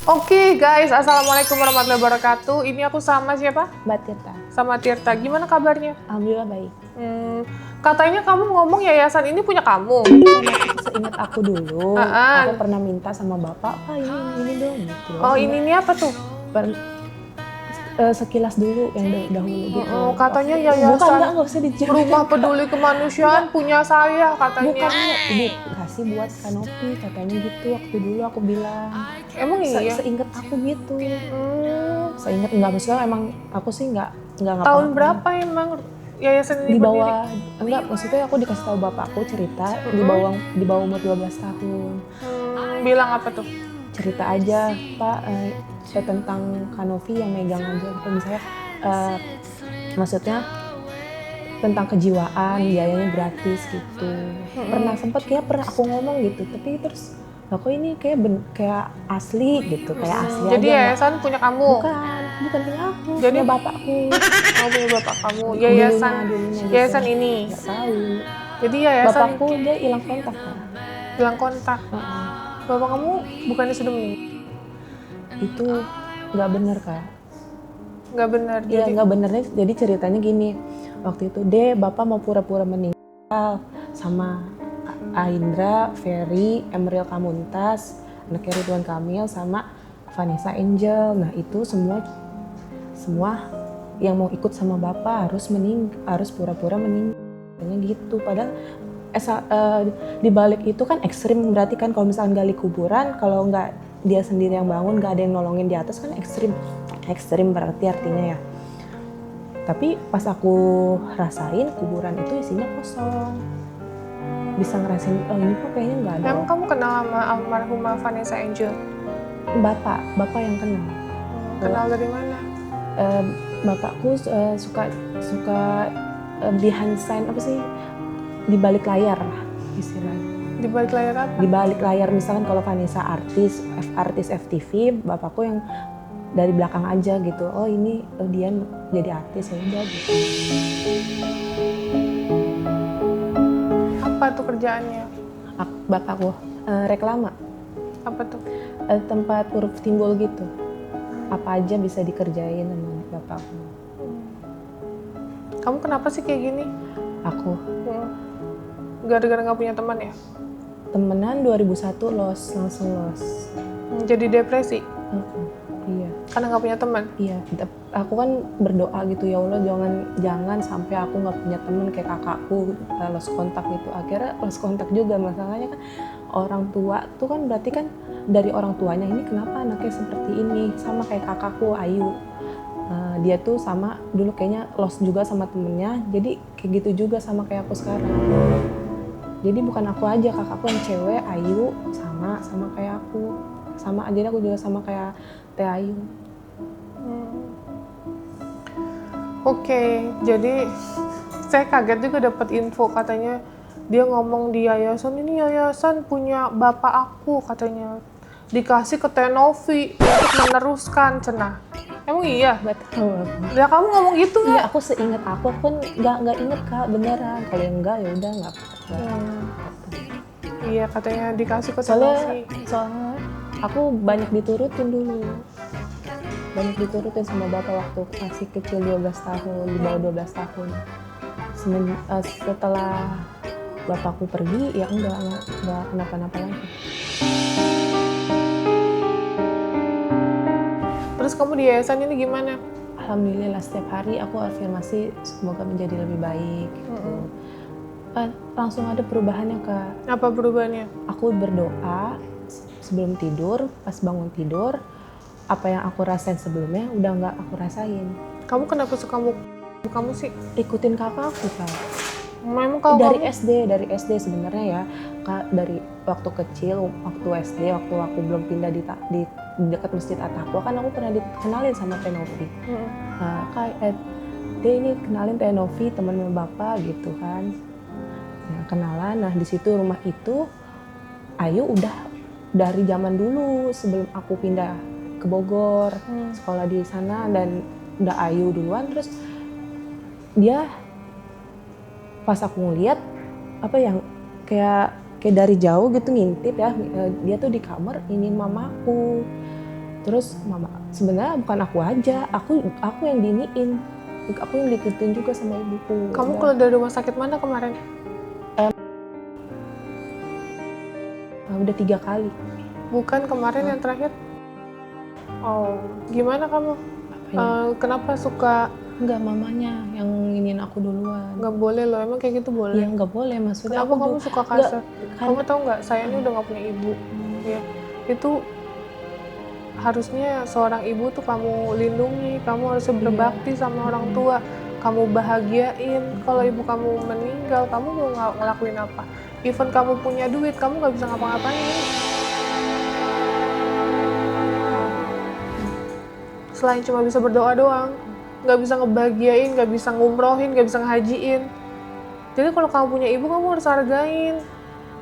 Oke guys, assalamualaikum warahmatullahi wabarakatuh. Ini aku sama siapa? Mbak Tirta. Sama Tirta. Gimana kabarnya? Alhamdulillah baik. Katanya kamu ngomong yayasan ini punya kamu. Seingat aku dulu, aku pernah minta sama bapak, Pak ini dong gitu. Oh ini apa tuh? Sekilas dulu yang dahulu gitu. Katanya Bukan, yayasan nggak usah dijawab. Rumah Peduli Kemanusiaan punya saya katanya. Bukan, ibu kasih buat kanopi katanya gitu waktu dulu aku bilang. Emang iya? Seingat aku gitu. Seingat nggak, maksudnya emang aku sih nggak Tahun berapa emang yayasan ini di bawah berdiri? enggak, maksudnya aku dikasih tahu bapakku cerita di bawah umur 12 tahun. Bilang apa tuh? Cerita aja Pak tentang Kanovi yang megang aja gitu, misalnya maksudnya tentang kejiwaan, biayanya gratis gitu. Pernah aku ngomong gitu, tapi terus aku ini kayak asli gitu, kayak asli Jadi aja. yayasan punya kamu? Bukan punya aku, jadi punya bapakku. Punya bapak kamu. Yayasan dulunya yayasan gitu. ini. Nggak tahu. Jadi yayasan Bapakku dia hilang kontak kan. Hilang kontak. Bapak kamu bukannya sudah meninggal? Itu nggak benar Kak. Nggak benar. Iya nggak benernya. Jadi ceritanya gini, waktu itu bapak mau pura-pura meninggal sama Aindra, Ferry, Emeril Kamuntas, anaknya Ridwan Kamil sama Vanessa Angel. Nah itu semua yang mau ikut sama bapak harus pura-pura meninggal gitu. Padahal di balik itu kan ekstrim, berarti kan kalau misalkan gali kuburan, kalau nggak dia sendiri yang bangun, nggak ada yang nolongin di atas kan ekstrim berarti artinya ya. Tapi pas aku rasain kuburan itu isinya kosong, bisa ngerasain ini kok kayaknya nggak ada. Emang kamu kenal sama almarhumah Vanessa Angel? Bapak yang kenal. Kenal dari mana? Bapakku suka behind scene, apa sih, di balik layar lah istilahnya. Di balik layar apa? Di balik layar, misalkan kalau Vanessa artis FTV, bapakku yang dari belakang aja gitu. Oh ini dia jadi artis ya udah gitu. Apa tuh kerjaannya? Bapakku reklama. Apa tuh? Tempat huruf timbul gitu. Apa aja bisa dikerjain sama bapakku. Kamu kenapa sih kayak gini? Aku gara-gara nggak punya teman ya? Temenan 2001 langsung los. Jadi depresi? Iya. Karena nggak punya teman? Iya. Aku kan berdoa gitu, ya Allah jangan sampai aku nggak punya teman kayak kakakku lost kontak gitu. Akhirnya lost kontak juga. Masalahnya kan orang tua tuh kan berarti kan dari orang tuanya, ini kenapa anaknya seperti ini, sama kayak kakakku Ayu. Dia tuh sama dulu kayaknya lost juga sama temennya, jadi kayak gitu juga sama kayak aku sekarang. Jadi bukan aku aja, kakakku yang cewek Ayu sama kayak aku, sama aja aku juga sama kayak Teh Ayu. Oke, jadi saya kaget juga dapat info katanya dia ngomong di yayasan ini, yayasan punya bapak aku katanya, dikasih ke Tenovi untuk meneruskan cenah. Emang iya? Betul. Ya kamu ngomong gitu nggak? Iya, aku seingat aku pun nggak inget Kak, beneran. Kalau yang enggak ya udah nggak. Iya katanya dikasih ke Tenovi. Soalnya aku banyak diturutin dulu. Banyak diturutin sama bapak waktu masih kecil 12 tahun, di bawah 12 tahun. Setelah bapakku pergi ya enggak kenapa-napa lagi. Terus kamu di yayasan ini gimana? Alhamdulillah setiap hari aku afirmasi semoga menjadi lebih baik gitu. Langsung ada perubahannya Kak. Apa perubahannya? Aku berdoa sebelum tidur, pas bangun tidur, apa yang aku rasain sebelumnya udah nggak aku rasain. Kamu kenapa suka kamu sih? Ikutin kakak aku Kak. Memang kalau dari SD sebenarnya ya Kak, dari waktu kecil, waktu SD, waktu aku belum pindah di dekat Masjid At-Taqwa kan aku pernah dikenalin sama Tenovi. Nah, Kak, dia ini kenalin Tenovi teman bapak gitu kan. Nah, kenalan. Nah di situ rumah itu Ayu udah dari zaman dulu sebelum aku pindah ke Bogor, sekolah di sana, dan udah Ayu duluan. Terus dia pas aku ngeliat apa yang kayak dari jauh gitu ngintip ya, dia tuh di kamar ingin mamaku. Terus mama, sebenarnya bukan aku aja, aku yang diiniin, aku yang diikutin juga sama ibuku. Kamu keluar dari rumah sakit mana kemarin? Udah 3 kali. Bukan kemarin yang terakhir? Oh, gimana kamu? Kenapa suka? Enggak, mamanya yang ingin aku duluan. Nggak boleh loh, emang kayak gitu boleh? Iya, nggak boleh, maksudnya Kenapa kamu suka kasar? Kamu karena- tahu nggak, saya ini udah nggak punya ibu. Ya, itu harusnya seorang ibu tuh kamu lindungi, kamu harus berbakti sama orang tua, kamu bahagiain. Kalau ibu kamu meninggal, kamu mau ngelakuin apa? Even kamu punya duit, kamu nggak bisa ngapa-ngapain. Selain cuma bisa berdoa doang, nggak bisa ngebahagiain, nggak bisa ngumrohin, nggak bisa ngehajiin. Jadi kalau kamu punya ibu, kamu harus hargain.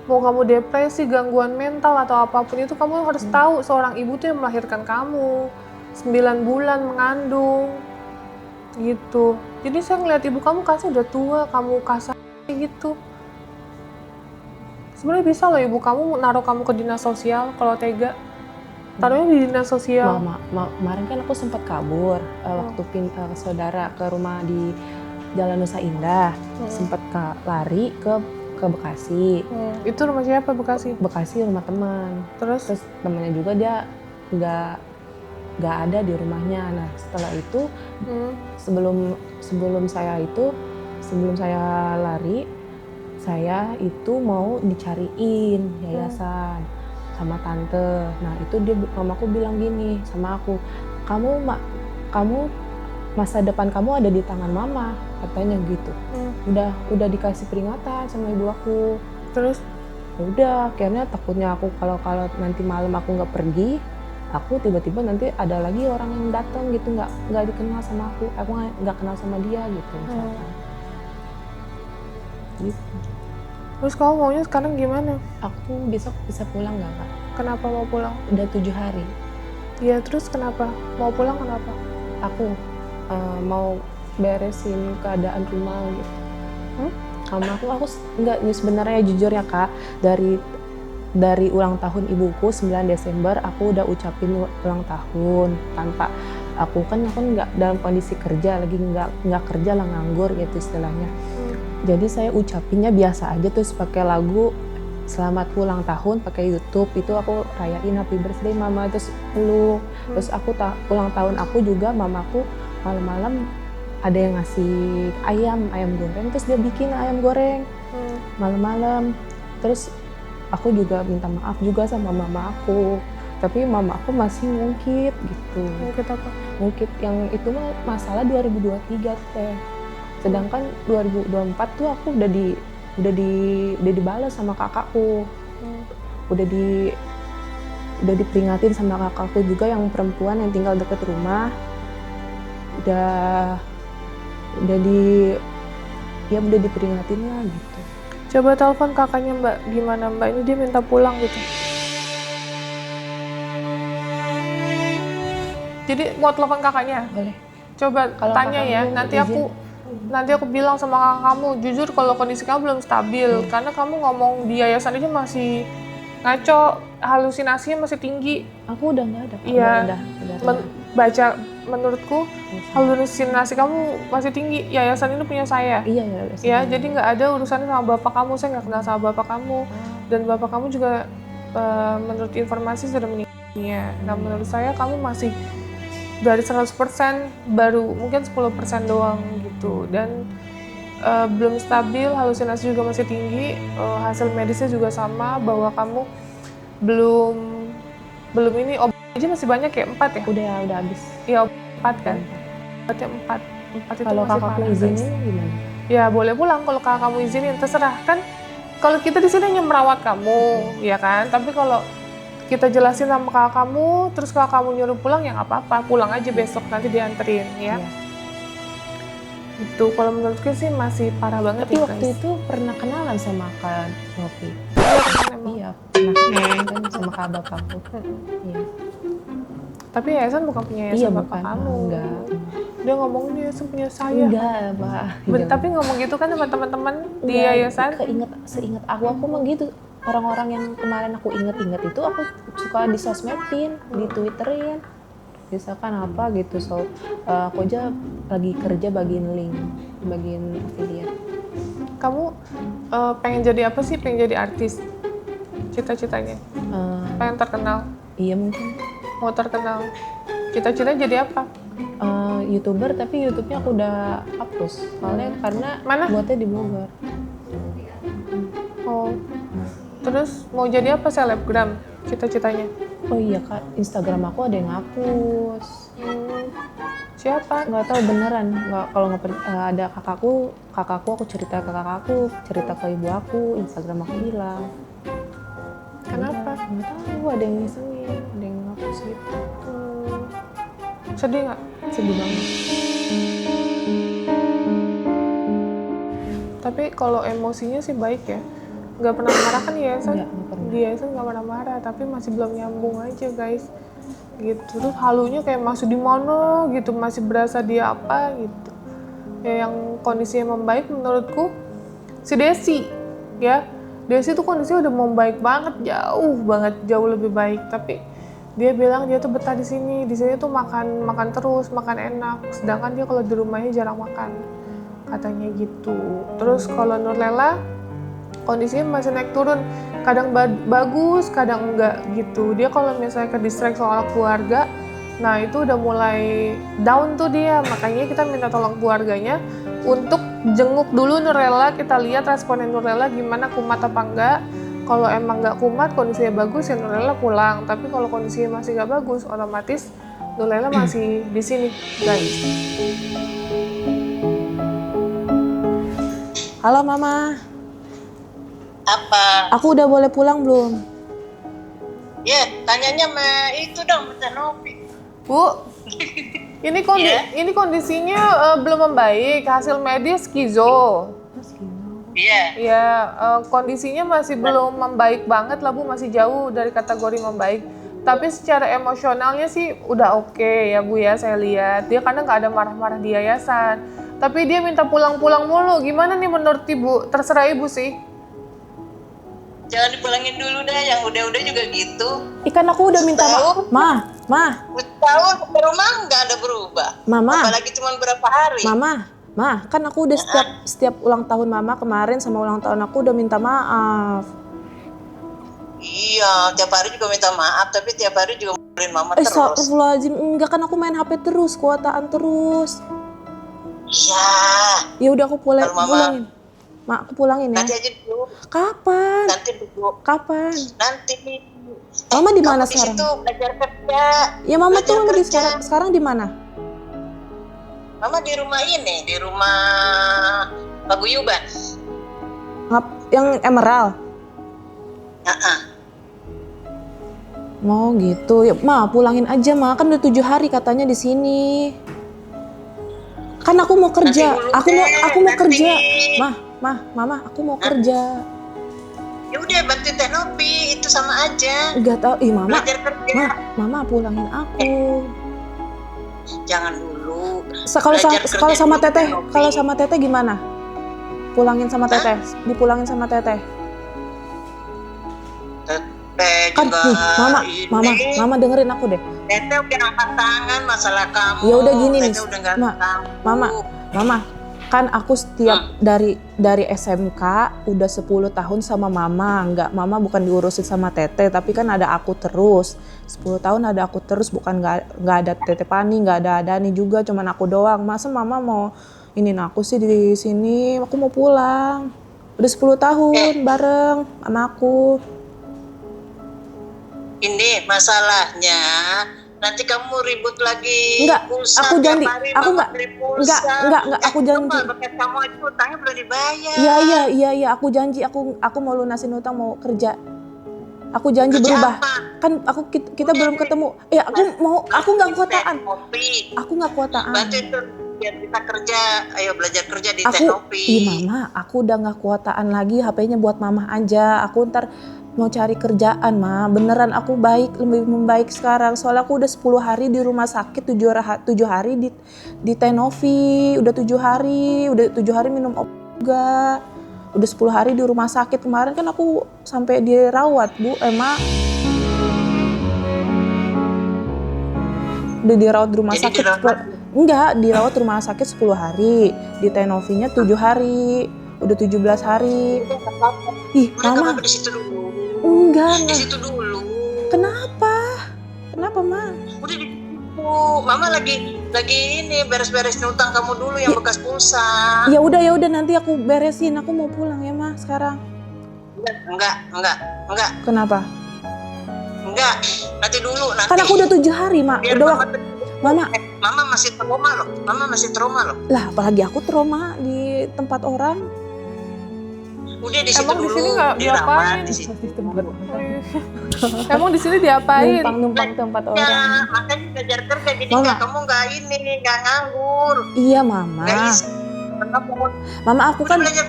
Mau kamu depresi, gangguan mental, atau apapun itu, kamu harus tahu seorang ibu tuh yang melahirkan kamu. 9 bulan mengandung. Gitu. Jadi saya ngeliat ibu kamu kasih udah tua, kamu kasar gitu. Sebenarnya bisa loh ibu kamu naruh kamu ke dinas sosial kalau tega. Taruhnya di dinas sosial. Kemarin kan aku sempat kabur waktu saudara ke rumah di Jalan Nusa Indah, sempat lari ke Bekasi. Itu rumah siapa Bekasi? Bekasi rumah teman. Terus temannya juga dia nggak ada di rumahnya. Nah setelah itu sebelum saya lari, saya itu mau dicariin yayasan sama tante. Nah itu mamaku bilang gini sama aku, kamu masa depan kamu ada di tangan mama, katanya gitu. Udah dikasih peringatan sama ibu aku. Terus udah akhirnya takutnya aku kalau nanti malam aku nggak pergi, aku tiba-tiba nanti ada lagi orang yang datang gitu, nggak dikenal sama aku nggak kenal sama dia gitu misalkan. Gitu. Terus kamu maunya sekarang gimana? Aku besok bisa pulang nggak, Kak? Kenapa mau pulang? Udah 7 hari. Ya terus kenapa? Mau pulang kenapa? Aku mau beresin keadaan rumah gitu. Sama aku nggak, sebenarnya jujur ya Kak, dari ulang tahun ibuku 9 Desember aku udah ucapin ulang tahun tanpa aku kan nggak dalam kondisi kerja, lagi nggak kerja lah, nganggur gitu istilahnya. Jadi saya ucapinnya biasa aja, terus pakai lagu selamat ulang tahun pakai YouTube, itu aku rayain happy birthday mama, terus peluk. Terus ulang tahun aku juga, mamaku malam-malam ada yang ngasih ayam goreng, terus dia bikin ayam goreng malam-malam. Terus aku juga minta maaf juga sama mama aku, tapi mama aku masih ngungkit gitu. Ngungkit apa? Ngungkit yang itu mah masalah 2023 teh. Sedangkan 2024 tuh aku udah dibalas sama kakakku. Udah diperingatin sama kakakku juga yang perempuan yang tinggal deket rumah. Udah diperingatin lah gitu. Coba telepon kakaknya Mbak, gimana Mbak, ini dia minta pulang gitu. Jadi mau telepon kakaknya? Boleh. Coba Kalau tanya ya, kakakmu nanti aku bilang sama kakak kamu, jujur kalau kondisi kamu belum stabil, karena kamu ngomong di yayasan aja masih ngaco, halusinasinya masih tinggi. Aku udah nggak ada. Iya. Udah. Menurutku halusinasi kamu masih tinggi. Yayasan ini punya saya. Iya. Ya, jadi nggak ada urusannya sama bapak kamu. Saya nggak kenal sama bapak kamu. Dan bapak kamu juga menurut informasi sudah meninggal. Nah, menurut saya kamu masih dari 100% baru mungkin 10% doang gitu. Dan belum stabil, halusinasi juga masih tinggi. Hasil medisnya juga sama bahwa kamu belum ini, obat aja masih banyak ya, 4 ya? Udah habis. Iya, 4 kan? Obatnya 4 itu kalau masih kakakku parah, izinin guys. gimana? Ya boleh pulang kalau kakak kamu izinin, terserah kan. Kalau kita di sini hanya merawat kamu, ya kan. Tapi kalau kita jelasin sama kakak kamu, terus kakak kamu nyuruh pulang, ya nggak apa-apa. Pulang aja besok, nanti dianterin ya. Iya. Itu kalau menurutku sih masih parah banget. Tapi ya, waktu guys. itu pernah kenalan sama Kak Novi. Iya, Iya, pernah kenalan sama Kak bapakku. Iya. Tapi yayasan bukan punya yayasan Iya, bapak bukan. kamu. Enggak. Dia ngomongin yayasan punya saya. Enggak, Pak. Tapi ngomong gitu kan sama teman-teman di yayasan. Seingat aku mah gitu. Orang-orang yang kemarin aku inget itu aku suka di sosmedin, di Twitterin. misalkan apa gitu. So aku aja lagi kerja bagian link, bagian affiliate. Kamu pengen jadi apa sih? Pengen jadi artis? Cita-citanya? Pengen terkenal? Iya mungkin Mau terkenal? Cita-cita jadi apa? YouTuber, tapi YouTube-nya aku udah hapus soalnya karena Mana? buatnya di Bogor. Oh. Terus mau jadi apa selebgram? Cita-citanya? Oh iya Kak, Instagram aku ada yang hapus. Siapa? Nggak tahu beneran, nggak, kalau nggak ada kakakku aku cerita ke kakakku, cerita ke ibu aku, Instagram aku hilang. Kenapa? Nggak tahu, ada yang ngisengin, ada yang hapus gitu. Sedih nggak? Sedih banget. Tapi kalau emosinya sih baik ya. Nggak pernah marah kan ya, San? Nggak pernah. Dia itu nggak pernah marah, tapi masih belum nyambung aja guys. Gitu. Terus halunya kayak masih di mana gitu, masih berasa dia apa gitu. Ya, yang kondisinya membaik menurutku si Desi ya. Desi tuh kondisinya udah membaik banget, jauh lebih baik. Tapi dia bilang dia tuh betah di sini tuh makan terus, makan enak. Sedangkan dia kalau di rumahnya jarang makan, katanya gitu. Terus kalau Nurlela kondisinya masih naik turun, kadang bagus, kadang enggak gitu. Dia kalau misalnya ke distract soal keluarga, nah itu udah mulai down tuh dia. Makanya kita minta tolong keluarganya untuk jenguk dulu Nurlela, kita lihat responnya Nurlela gimana, kumat apa enggak. Kalau emang nggak kumat, kondisinya bagus ya Nurlela pulang. Tapi kalau kondisinya masih nggak bagus, otomatis Nurlela masih di sini, guys. Halo Mama. Apa? Aku udah boleh pulang belum? Ya, tanyanya sama itu dong, Mbak Novi. Bu, ini kondisinya belum membaik, hasil medis skizo. Iya. Ya, kondisinya masih belum membaik banget lah Bu, masih jauh dari kategori membaik. Tapi secara emosionalnya sih udah oke ya Bu ya, saya lihat. Dia kadang nggak ada marah-marah di yayasan. Tapi dia minta pulang-pulang mulu. Gimana nih menurut Ibu? Terserah Ibu sih. Jangan dipulangin dulu dah, yang udah-udah juga gitu. Ikan aku udah minta Setahun. Ma. Setahun ke rumah nggak ada berubah. Mama. Apalagi cuma berapa hari. Ma, kan aku udah setiap ulang tahun Mama kemarin sama ulang tahun aku udah minta maaf. Iya, tiap hari juga minta maaf, tapi tiap hari juga ngumpulin Mama terus. Astagfirullahaladzim, enggak, kan aku main HP terus, kuotaan terus. Iya. Ya udah aku Kalau Mama- pulangin. Ma, aku pulangin ya. Nanti aja dulu. Kapan? Nanti dulu. Kapan? Nanti. Mama di mana Kamu sekarang? di situ belajar kerja. Ya Mama Belajar tuh kerja. sekarang di mana? Mama di rumah ini, di rumah Paguyuban. Yang Emerald. Heeh. Mau gitu. Ya, Ma, pulangin aja, Ma. Kan udah 7 hari katanya di sini. Kan aku mau kerja. Nanti dulu Aku mau nanti. kerja. Mama, aku mau kerja. Ya udah bantu Teh Novi, itu sama aja. Enggak tahu. Ih, Mama. Belajar kerja. Mama pulangin aku. Jangan dulu. Kalau sama Teteh, Novi. kalau sama Teteh gimana? Pulangin sama Teteh, dipulangin sama Teteh. Teteh Kan juga nih, Mama dengerin aku deh. Teteh udah angkat tangan masalah kamu. Ya udah gini nih, Teteh udah nggak tahu. Mama, kan aku setiap dari SMK udah 10 tahun sama Mama. Mama bukan diurusin sama Teteh, tapi kan ada aku terus. 10 tahun ada aku terus, bukan nggak ada Teteh Pani, nggak ada Dani juga, cuman aku doang. Masa Mama mau aku sih di sini, aku mau pulang. Udah 10 tahun bareng sama aku. Ini masalahnya nanti kamu ribut lagi. Enggak, pulsa, aku janji. tiap hari Aku Mama enggak. beli pulsa. Enggak, aku janji. Berkat kamu aja utangnya belum dibayar. Iya, aku janji aku mau lunasin utang, mau kerja. Aku janji Kerja berubah. apa? Kan kita belum ketemu. Aku nggak kuotaan. Aku nggak kuotaan. Bantu itu biar kita kerja. Ayo belajar kerja di Teh Novi. Mama, aku udah nggak kuotaan lagi. HP-nya buat Mama aja. Aku ntar mau cari kerjaan, Ma. Beneran aku lebih membaik sekarang. Soalnya aku udah 10 hari di rumah sakit, 7 hari di Teh Novi. Udah 7 hari minum obat juga. Udah 10 hari di rumah sakit. Kemarin kan aku sampai dirawat, Bu. Ma. Udah dirawat di rumah Jadi sakit. dirawat? Enggak, dirawat rumah sakit 10 hari. Di Tenovinya 7 hari. Udah 17 hari. Ih, Udah nggak Mama. apa-apa di situ dulu. Enggak. Di situ dulu. Kenapa? Kenapa, Ma? Udah di situ. Mama lagi ini beres-beresin utang kamu dulu yang bekas pulsa. Ya udah nanti aku beresin. Aku mau pulang ya, Ma, sekarang. Enggak. Kenapa? Enggak. Nanti dulu nanti. Kan aku udah 7 hari, Ma. Biar Udah Mama, Mama. Mama masih trauma loh. Mama masih trauma loh. Lah, apalagi aku trauma di tempat orang. Udah di situ Emang di dulu. sini nggak dirawat diapain? di situ. Emang di sini diapain? Numpang tempat Ya, orang. makanya belajar kerja jadi Mama. kamu nggak nganggur. Iya, Mama. Nggak isi. Mama, aku Udah kan belajar.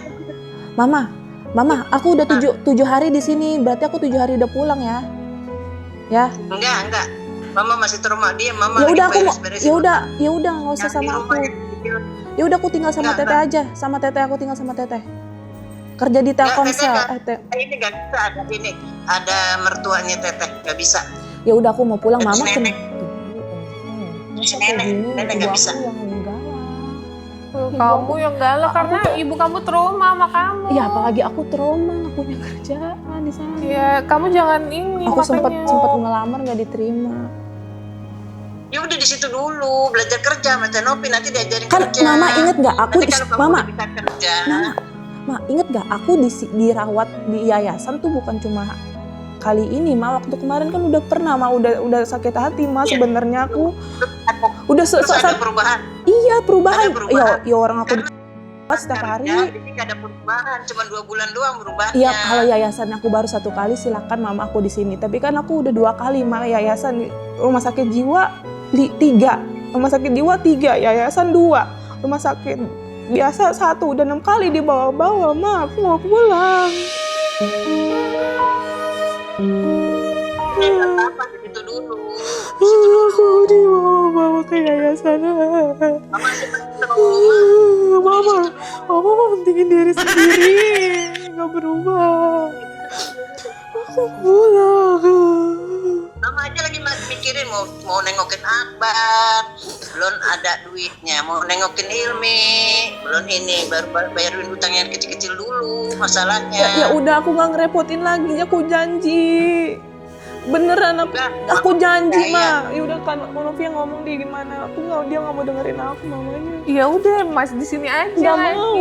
Mama, aku udah 7 hari di sini. Berarti aku 7 hari udah pulang ya. Ya. Enggak. Mama masih trauma dia. Mama Ya lagi udah aku mau. beres-beresin Ya udah nggak usah yang di sama rumah aku. yang kecil. Ya udah aku tinggal sama Enggak, Teteh aja. Sama Teteh aku tinggal sama Teteh. Kerja di Telkomsel. Ini nggak bisa ada ini. Ada mertuanya Teteh nggak bisa. Ya udah aku mau pulang, Dan Mama. si nenek. Si nenek nggak bisa. Kamu yang galak karena ibu kamu trauma sama kamu. Ya apalagi aku trauma nggak punya kerjaan di sana. Ya, kamu jangan ini. Aku sempat makanya. ngelamar nggak diterima. Ya udah di situ dulu belajar kerja sama Tenopi nanti diajarin Kan kerja. Mama inget nggak aku Nanti kalau kamu Mama udah bisa kerja. Ma, inget gak aku dirawat di yayasan tuh bukan cuma kali ini, Ma. Waktu kemarin kan udah pernah, Ma. Udah sakit hati, Ma. Iya. Sebenarnya aku udah Terus ada perubahan. iya perubahan. Ada perubahan. Ya orang aku Karena setiap hari. Jadi nggak ada perubahan, cuma 2 bulan doang berubahnya. Iya, kalau yayasan aku baru 1 kali, silakan Mama aku di sini. Tapi kan aku udah 2 kali, Ma. Yayasan rumah sakit jiwa 3, rumah sakit jiwa 3, yayasan 2, rumah sakit biasa 1, udah 6 kali dibawa-bawa, Ma. Aku mau pulang. Nggak apa-apa di situ dulu. Aku dibawa-bawa ke yayasan. Mama sih masih trauma. Mama mau pentingin diri sendiri, nggak berubah. Aku pulang. Mama aja lagi mikirin mau nengokin Akbar, belum ada duitnya. Mau nengokin Ilmi, belum ini baru bayarin utang yang kecil-kecil dulu masalahnya. Ya udah aku nggak ngerepotin lagi, aku janji. Beneran aku janji, Ma. Ya udah kan Novi yang ngomong dia gimana. Dia nggak mau dengerin aku, mamanya. Ya udah, Mas di sini aja. Nggak mau.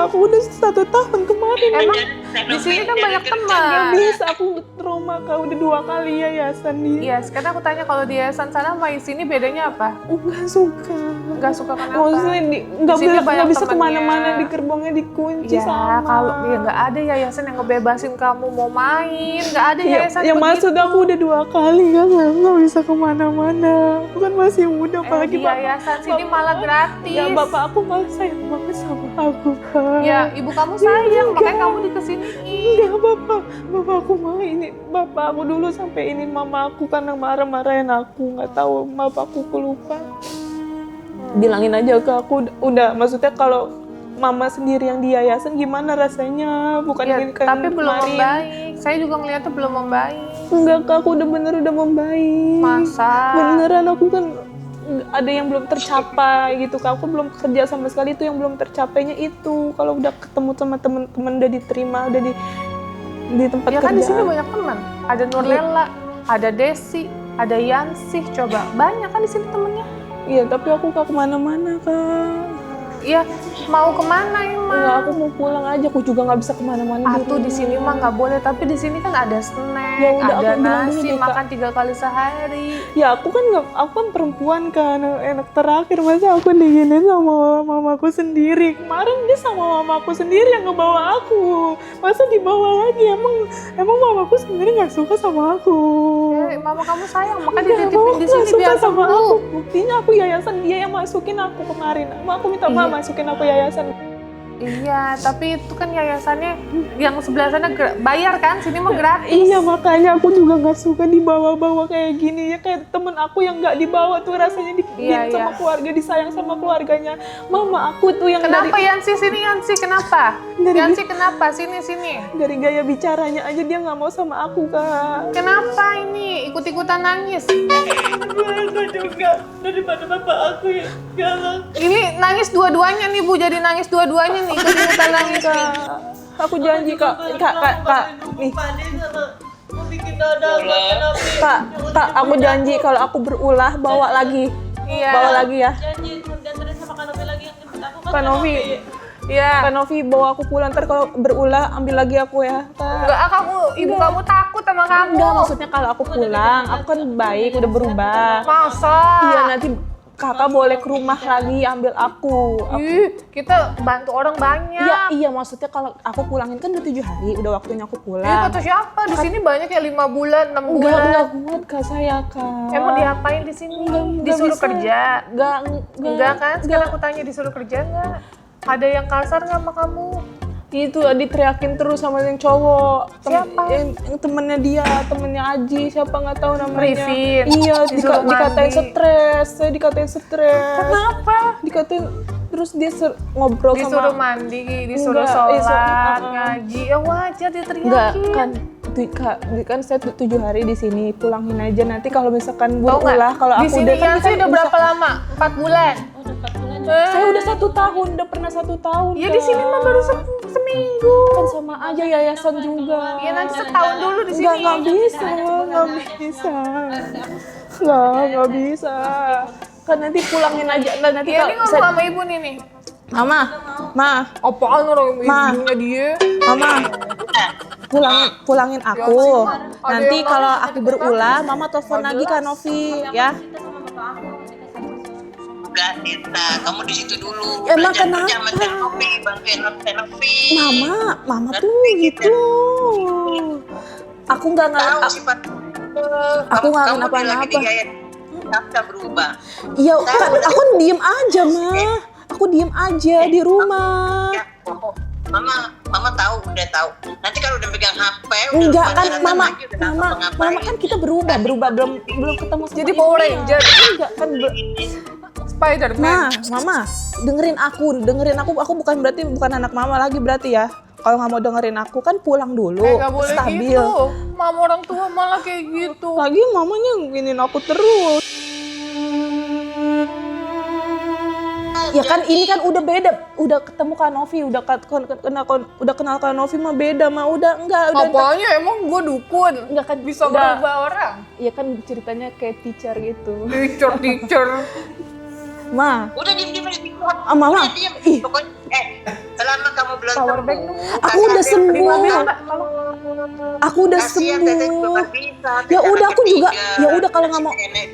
Aku udah 1 tahun kemarin. Emang di sini kan banyak teman. Nggak bisa, aku trauma Kak. Udah 2 kali yayasan dia. Iya, sekarang aku tanya kalau di yayasan sana sama di sini bedanya apa? Nggak suka. Nggak suka kenapa? Maksudnya Di sini banyak bisa temennya. kemana-mana, di gerbongnya dikunci Ya, sama. kalau ya nggak ada yayasan yang ngebebasin kamu mau main, nggak ada yayasan Ya begitu. maksud aku udah 2 kali kan, aku nggak bisa kemana-mana. Aku kan masih muda, apalagi di yayasan sini malah gratis. Ya bapak aku malah sayang banget sama aku, Pak. Ya, ibu kamu sayang, makanya kamu dikesiniin. Enggak, bapak aku mau ini. Bapak aku dulu sampai ini mama aku karena marah-marahin aku, nggak tahu bapak aku lupa. Bilangin aja ke aku, udah maksudnya kalau mama sendiri yang di yayasan gimana rasanya, bukan Ya, ini kan tapi belum kemarin. membaik. Saya juga ngeliatnya belum membaik. Enggak Kak, aku udah membaik. Masa? Beneran aku kan ada yang belum tercapai gitu Kak. Aku belum kerja sama sekali, itu yang belum tercapainya itu. Kalau udah ketemu sama teman-teman udah diterima, udah di tempat Ya kerja. kan di sini banyak teman. Ada Nurlela, ada Desi, ada Yansih. Coba banyak kan di sini temennya. Iya, tapi aku gak kemana-mana Kak. Iya, mau kemana emang? Enggak, aku mau pulang aja. Aku juga nggak bisa kemana-mana. Atuh di sini mah nggak boleh, tapi di sini kan ada snack, Ya udah, ada aku bilang nasi, dulu deh, Kak. makan 3 kali sehari. Ya aku kan nggak, aku kan perempuan kan, enak terakhir masa aku diginin sama mamaku sendiri. Kemarin dia sama mamaku sendiri yang ngebawa aku, masa dibawa lagi? Emang mamaku sendiri nggak suka sama aku. Mama kamu sayang, makanya Enggak, dititipin mamaku di nggak sini suka biar sama sembuh. aku. Buktinya aku yayasan, dia yang masukin aku kemarin. Aku minta Iya. masukin aku yayasan. Iya, tapi itu kan yayasannya yang sebelah sana bayar kan, sini mah gratis. Iya, makanya aku juga nggak suka dibawa-bawa kayak gini ya, kayak temen aku yang nggak dibawa tuh rasanya Iya, sama iya. keluarga, disayang sama keluarganya. Mama aku tuh yang Kenapa Yansi sini, Yansi kenapa? Dari- Yansi kenapa? Sini. dari gaya bicaranya aja dia nggak mau sama aku Kak. Kenapa ini? Ikut ikut-ikutan nangis. Aku juga daripada bapak aku yang galak. Ini nangis dua-duanya nih Bu, jadi nangis dua-duanya nih, ikut-ikutan nangis. Aku janji kak, nih Pade sama mau bikin dadang makan api. kak, aku janji kalau aku berulah bawa lagi, Iya. bawa lagi ya. Janji diantarin sama Kanovi lagi yang jemput aku kan. Kanovi, Iya. Kanovi bawa aku pulang ntar kalau berulah ambil lagi aku ya. Kak. Enggak, ibu kamu takut sama kamu. Enggak, maksudnya kalau aku pulang, aku kan baik, udah berubah. Masa? Iya, nanti kakak boleh ke rumah lagi ambil aku. Ih, kita bantu orang banyak. Iya, maksudnya kalau aku pulangin kan udah 7 hari, udah waktunya aku Ih, pulang. kata siapa? Di sini banyak ya 5 bulan, 6 Enggak bulan. kuat kak saya kak. Emang diapain di sini? Enggak Disuruh bisa. kerja? Enggak Kan? Sekarang aku tanya disuruh kerja nggak? Ada yang kasar nggak sama kamu? Itu diteriakin terus sama yang cowok. Siapa? Yang temennya dia, temennya Aji, siapa nggak tahu namanya. Rifin. Iya, Disuruh dikatain mandi. stres. Saya dikatain stres. Kenapa? Dikatain terus dia ngobrol Disuruh sama mandi, disuruh Enggak, sholat, ngaji. Ya wajar diteriakin. enggak kan saya 7 hari di sini, pulangin aja nanti kalau misalkan Tahu nggak? berulah kalau Di aku sini udah kan Yansi udah berapa lama? 4 bulan. Udah 4 bulan. saya udah 1 tahun, udah pernah 1 tahun. Ya di Kak. sih baru seminggu. kan sama aja yayasan juga. Ya nanti setahun dulu di sini. Nggak bisa, nggak bisa. Kan nanti pulangin aja, nanti Ya ini kalau ngomong sama ibu nih. Ma, Apaan orang Ma. ibunya dia? Mama, pulangin aku. Ada Nanti yang kalau nangis aku berulah, Mama telepon lagi Kak Novi, ya. Enggak, Tita, kamu di situ dulu. Emang Belajar kenapa? kerja sama Tenovi, bantuin Tenovi. Mama tuh gitu. Aku nggak Tahu ngerti. sifat. Aku nggak Kamu kenapa-napa. lagi di gaya Nafsa berubah. Ya kan aku diem aja mah. Aku diem aja di rumah. Ya, mama tahu, udah tahu. Nanti kalau udah pegang HP, udah Enggak lupa kan jalan mama, lagi, udah nggak mama ngapa-ngapain. kan kita berubah belum ketemu sama Jadi ibunya. Power Ranger. Enggak kan Spiderman. Mama dengerin aku bukan berarti bukan anak mama lagi berarti ya. Kalau nggak mau dengerin aku kan pulang dulu, Nggak boleh stabil. gitu. Mama orang tua malah kayak gitu. Lagi mamanya nginin aku terus. Ya kan ini kan udah beda, udah ketemu Kak Novi, udah kenal Kak Novi mah beda mah udah Apanya emang gue dukun? enggak kan Bisa udah, berubah orang. ya kan ceritanya kayak teacher gitu. Teacher. Ma, Udah diem aja. Mama, Udah diem. ih. Pokoknya, selama kamu belum Power sembuh, bank dong. Aku udah sembuh. Aku udah Kasihan Teteh juga sembuh. nggak bisa. Ya Teteh udah anak aku juga, ketiga. ya udah kalau nggak mau, Nenek.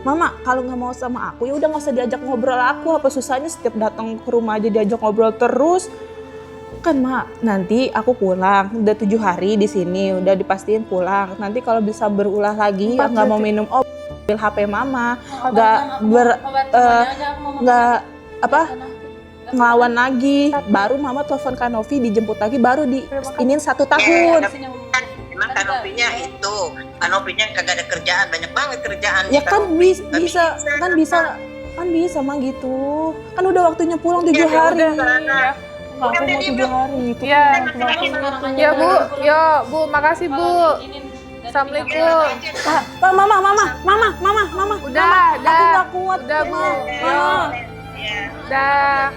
Mama kalau nggak mau sama aku ya udah nggak usah diajak ngobrol aku. Apa susahnya setiap datang ke rumah aja diajak ngobrol terus? Kan Ma, nanti aku pulang, udah 7 hari di sini, udah dipastiin pulang. Nanti kalau bisa berulah lagi, nggak mau minum ambil HP Mama, nggak ngelawan lagi. Baru Mama telepon Kak Novi, dijemput lagi, baru diinin 1 tahun. Emang kanopinya itu, kanopinya kagak ada kerjaan, banyak banget kerjaan. Ya kan bisa mah gitu. Kan udah waktunya pulang 7 hari. Aku mau 7 hari itu. Ya. Ya Bu, makasih Bu. Assalamualaikum. Mama. Udah, Aku nggak kuat. Udah Bu. Mama. Udah.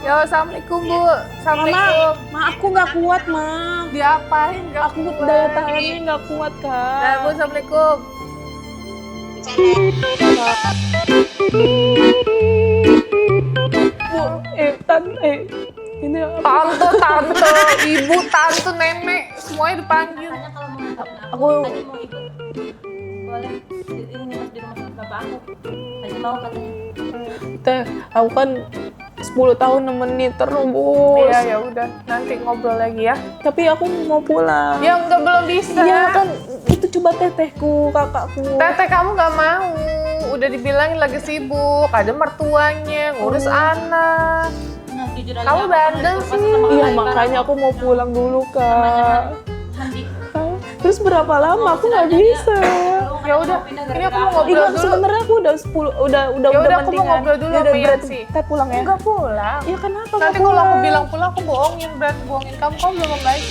Yo, assalamualaikum Bu. Assalamualaikum. Aku nggak kuat, Ma. Diapain? Gak Aku daya tahannya nggak kuat, Kak. Dah Bu, assalamualaikum. Ini apa? Tante, ibu, tante, nenek, semuanya dipanggil. Aku Tadi mau ikut, boleh ini mas di rumah bapak aku. Tadi mau katanya. Teh, aku kan 10 tahun nemenin terus. Iya, ya udah. Nanti ngobrol lagi ya. Tapi aku mau pulang. Ya enggak, belum bisa. Iya kan, itu coba tetehku, kakakku. Teteh kamu nggak mau. Udah dibilangin lagi sibuk. Ada mertuanya, ngurus anak. Nah, jujur aja Kamu aku bandel pernah sih. sama Iya orang makanya aku mau pulang dulu, namanya Kak. Handi. Terus berapa lama? Aku nggak bisa. Ya udah, ini aku mau Iya, ngobrol dulu. sebenarnya aku udah 10 udah Ya udah, aku mau mendingan. ngobrol dulu Ya udah, sama berarti Yansi. kita pulang ya. Enggak pulang. Iya kenapa? Nanti nggak kalau aku pulang? bilang pulang, aku bohongin. Berarti bohongin kamu belum membaik.